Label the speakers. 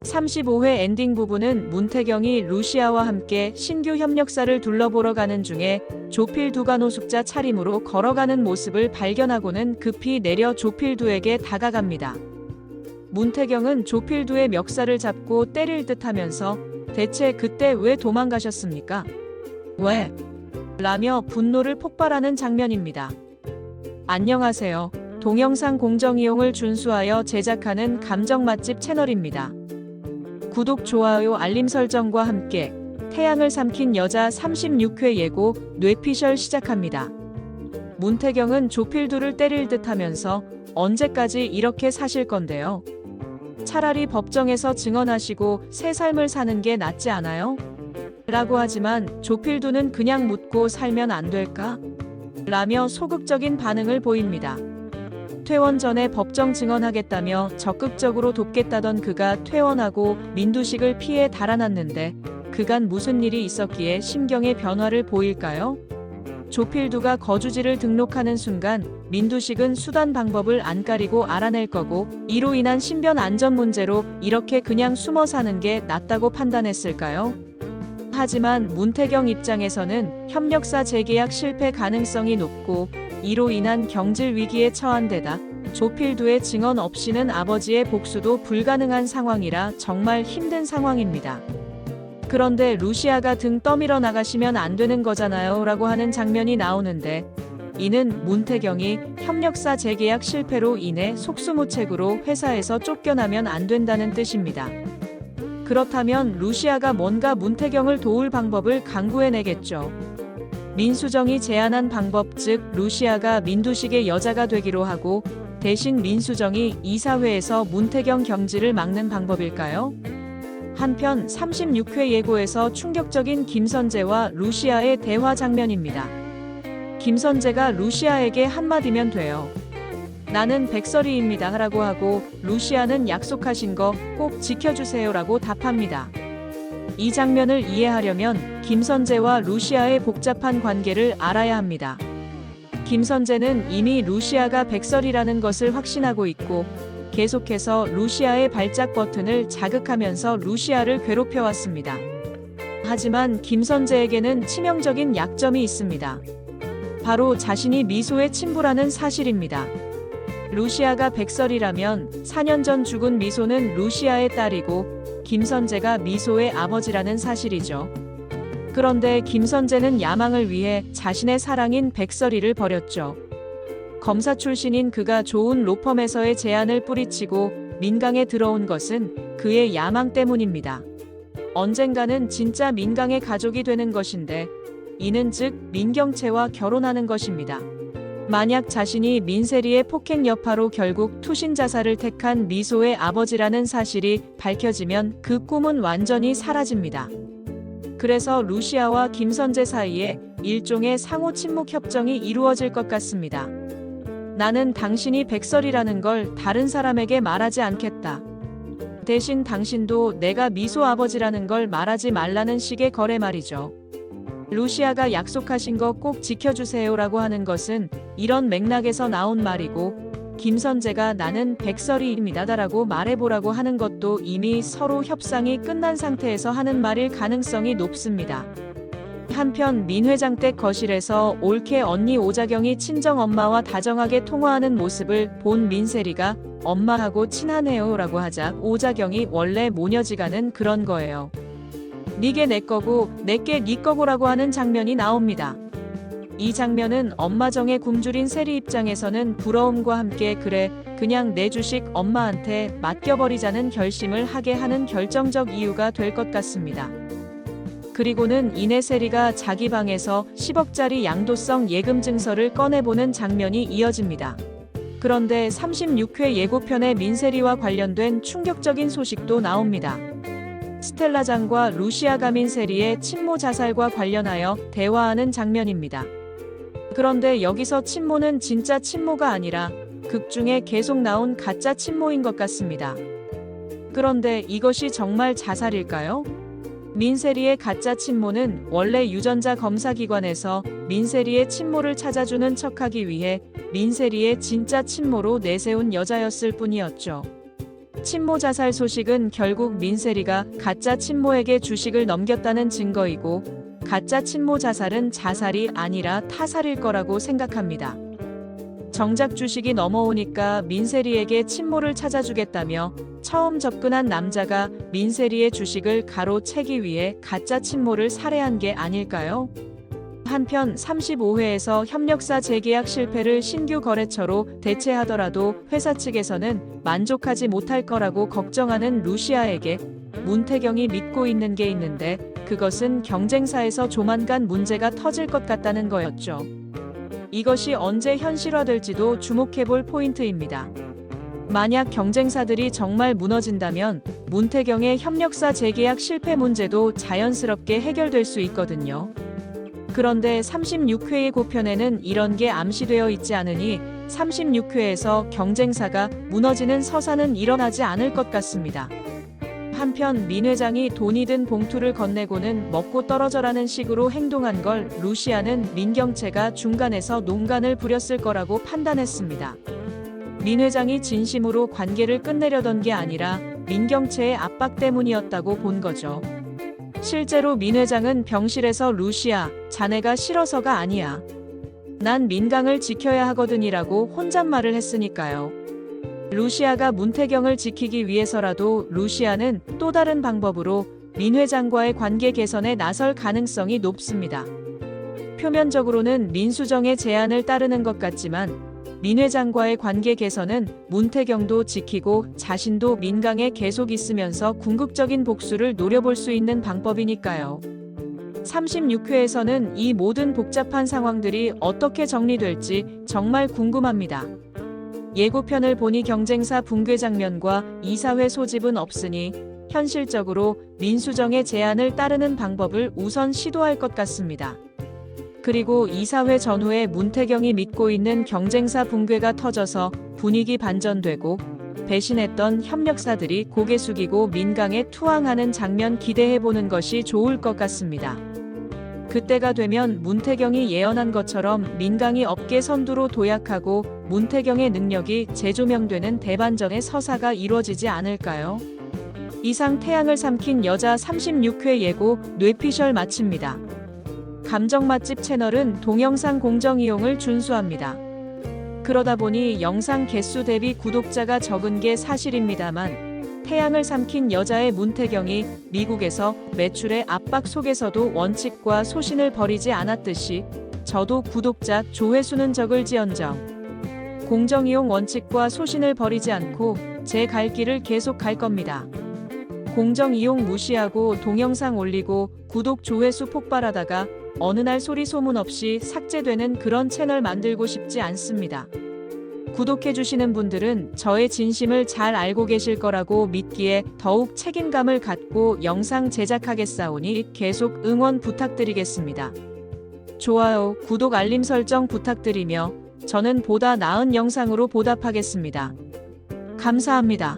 Speaker 1: 35회 엔딩 부분은 문태경이 루시아와 함께 신규 협력사를 둘러보러 가는 중에 조필두가 노숙자 차림으로 걸어가는 모습을 발견하고는 급히 내려 조필두에게 다가갑니다. 문태경은 조필두의 멱살을 잡고 때릴 듯 하면서 대체 그때 왜 도망가셨습니까? 왜? 라며 분노를 폭발하는 장면입니다. 안녕하세요. 동영상 공정이용을 준수하여 제작하는 감정 맛집 채널입니다. 구독, 좋아요, 알림 설정과 함께 태양을 삼킨 여자 36회 예고 뇌피셜 시작합니다. 문태경은 조필두를 때릴 듯 하면서 언제까지 이렇게 사실 건데요? 차라리 법정에서 증언하시고 새 삶을 사는 게 낫지 않아요? 라고 하지만 조필두는 그냥 묻고 살면 안 될까? 라며 소극적인 반응을 보입니다. 퇴원 전에 법정 증언하겠다며 적극적으로 돕겠다던 그가 퇴원하고 민두식을 피해 달아났는데 그간 무슨 일이 있었기에 심경의 변화를 보일까요? 조필두가 거주지를 등록하는 순간 민두식은 수단 방법을 안 가리고 알아낼 거고 이로 인한 신변 안전 문제로 이렇게 그냥 숨어 사는 게 낫다고 판단했을까요? 하지만 문태경 입장에서는 협력사 재계약 실패 가능성이 높고 이로 인한 경질 위기에 처한 데다 조필두의 증언 없이는 아버지의 복수도 불가능한 상황이라 정말 힘든 상황입니다. 그런데 루시아가 등 떠밀어 나가시면 안 되는 거잖아요 라고 하는 장면이 나오는데 이는 문태경이 협력사 재계약 실패로 인해 속수무책으로 회사에서 쫓겨나면 안 된다는 뜻입니다. 그렇다면 루시아가 뭔가 문태경을 도울 방법을 강구해내겠죠. 민수정이 제안한 방법, 즉 루시아가 민두식의 여자가 되기로 하고 대신 민수정이 이사회에서 문태경 경질을 막는 방법일까요? 한편 36회 예고에서 충격적인 김선재와 루시아의 대화 장면입니다. 김선재가 루시아에게 한마디면 돼요. 나는 백설이입니다 라고 하고 루시아는 약속하신 거 꼭 지켜주세요 라고 답합니다. 이 장면을 이해하려면 김선재와 루시아의 복잡한 관계를 알아야 합니다. 김선재는 이미 루시아가 백설이라는 것을 확신하고 있고 계속해서 루시아의 발작 버튼을 자극하면서 루시아를 괴롭혀왔습니다. 하지만 김선재에게는 치명적인 약점이 있습니다. 바로 자신이 미소의 친부라는 사실입니다. 루시아가 백설이라면 4년 전 죽은 미소는 루시아의 딸이고 김선재가 미소의 아버지라는 사실이죠. 그런데 김선재는 야망을 위해 자신의 사랑인 백설이를 버렸죠. 검사 출신인 그가 좋은 로펌에서의 제안을 뿌리치고 민강에 들어온 것은 그의 야망 때문입니다. 언젠가는 진짜 민강의 가족이 되는 것인데 이는 즉 민경채와 결혼하는 것입니다. 만약 자신이 민세리의 폭행 여파로 결국 투신 자살을 택한 미소의 아버지라는 사실이 밝혀지면 그 꿈은 완전히 사라집니다. 그래서 루시아와 김선재 사이에 일종의 상호 침묵 협정이 이루어질 것 같습니다. 나는 당신이 백설이라는 걸 다른 사람에게 말하지 않겠다. 대신 당신도 내가 미소 아버지라는 걸 말하지 말라는 식의 거래 말이죠. 루시아가 약속하신 거 꼭 지켜주세요라고 하는 것은 이런 맥락에서 나온 말이고 김선재가 나는 백설이입니다라고 말해보라고 하는 것도 이미 서로 협상이 끝난 상태에서 하는 말일 가능성이 높습니다. 한편 민 회장 댁 거실에서 올케 언니 오자경이 친정엄마와 다정하게 통화하는 모습을 본 민세리가 엄마하고 친하네요 라고 하자 오자경이 원래 모녀지간은 그런 거예요. 니게 내 거고 내게 니 거고라고 하는 장면이 나옵니다. 이 장면은 엄마정의 굶주린 세리 입장에서는 부러움과 함께 그래 그냥 내 주식 엄마한테 맡겨버리자는 결심을 하게 하는 결정적 이유가 될 것 같습니다. 그리고는 이내 세리가 자기 방에서 10억짜리 양도성 예금 증서를 꺼내보는 장면이 이어집니다. 그런데 36회 예고편의 민세리와 관련된 충격적인 소식도 나옵니다. 스텔라장과 루시아가 민세리의 친모 자살과 관련하여 대화하는 장면입니다. 그런데 여기서 친모는 진짜 친모가 아니라 극 중에 계속 나온 가짜 친모인 것 같습니다. 그런데 이것이 정말 자살일까요? 민세리의 가짜 친모는 원래 유전자 검사기관에서 민세리의 친모를 찾아주는 척하기 위해 민세리의 진짜 친모로 내세운 여자였을 뿐이었죠. 친모 자살 소식은 결국 민세리가 가짜 친모에게 주식을 넘겼다는 증거이고, 가짜 친모 자살은 자살이 아니라 타살일 거라고 생각합니다. 정작 주식이 넘어오니까 민세리에게 친모를 찾아주겠다며 처음 접근한 남자가 민세리의 주식을 가로채기 위해 가짜 친모를 살해한 게 아닐까요? 한편 35회에서 협력사 재계약 실패를 신규 거래처로 대체하더라도 회사 측에서는 만족하지 못할 거라고 걱정하는 루시아에게 문태경이 믿고 있는 게 있는데, 그것은 경쟁사에서 조만간 문제가 터질 것 같다는 거였죠. 이것이 언제 현실화될지도 주목해볼 포인트입니다. 만약 경쟁사들이 정말 무너진다면 문태경의 협력사 재계약 실패 문제도 자연스럽게 해결될 수 있거든요. 그런데 36회의 고편에는 이런 게 암시되어 있지 않으니 36회에서 경쟁사가 무너지는 서사는 일어나지 않을 것 같습니다. 한편 민 회장이 돈이 든 봉투를 건네고는 먹고 떨어져라는 식으로 행동한 걸 루시아는 민경채가 중간에서 농간을 부렸을 거라고 판단했습니다. 민 회장이 진심으로 관계를 끝내려던 게 아니라 민경채의 압박 때문이었다고 본 거죠. 실제로 민 회장은 병실에서 루시아, 자네가 싫어서가 아니야. 난 민강을 지켜야 하거든이라고 혼잣말을 했으니까요. 루시아가 문태경을 지키기 위해서라도 루시아는 또 다른 방법으로 민 회장과의 관계 개선에 나설 가능성이 높습니다. 표면적으로는 민수정의 제안을 따르는 것 같지만 민 회장과의 관계 개선은 문태경도 지키고 자신도 민강에 계속 있으면서 궁극적인 복수를 노려볼 수 있는 방법이니까요. 36회에서는 이 모든 복잡한 상황들이 어떻게 정리될지 정말 궁금합니다. 예고편을 보니 경쟁사 붕괴 장면과 이사회 소집은 없으니 현실적으로 민수정의 제안을 따르는 방법을 우선 시도할 것 같습니다. 그리고 이사회 전후에 문태경이 믿고 있는 경쟁사 붕괴가 터져서 분위기 반전되고 배신했던 협력사들이 고개 숙이고 민강에 투항하는 장면 기대해보는 것이 좋을 것 같습니다. 그때가 되면 문태경이 예언한 것처럼 민강이 업계 선두로 도약하고 문태경의 능력이 재조명되는 대반전의 서사가 이루어지지 않을까요? 이상 태양을 삼킨 여자 36회 예고 뇌피셜 마칩니다. 감정 맛집 채널은 동영상 공정 이용을 준수합니다. 그러다 보니 영상 개수 대비 구독자가 적은 게 사실입니다만 태양을 삼킨 여자의 문태경이 미국에서 매출의 압박 속에서도 원칙과 소신을 버리지 않았듯이 저도 구독자 조회수는 적을지언정 공정 이용 원칙과 소신을 버리지 않고 제 갈 길을 계속 갈 겁니다. 공정 이용 무시하고 동영상 올리고 구독 조회수 폭발하다가 어느 날 소리 소문 없이 삭제되는 그런 채널 만들고 싶지 않습니다. 구독해주시는 분들은 저의 진심을 잘 알고 계실 거라고 믿기에 더욱 책임감을 갖고 영상 제작하겠사오니 계속 응원 부탁드리겠습니다. 좋아요, 구독, 알림 설정 부탁드리며 저는 보다 나은 영상으로 보답하겠습니다. 감사합니다.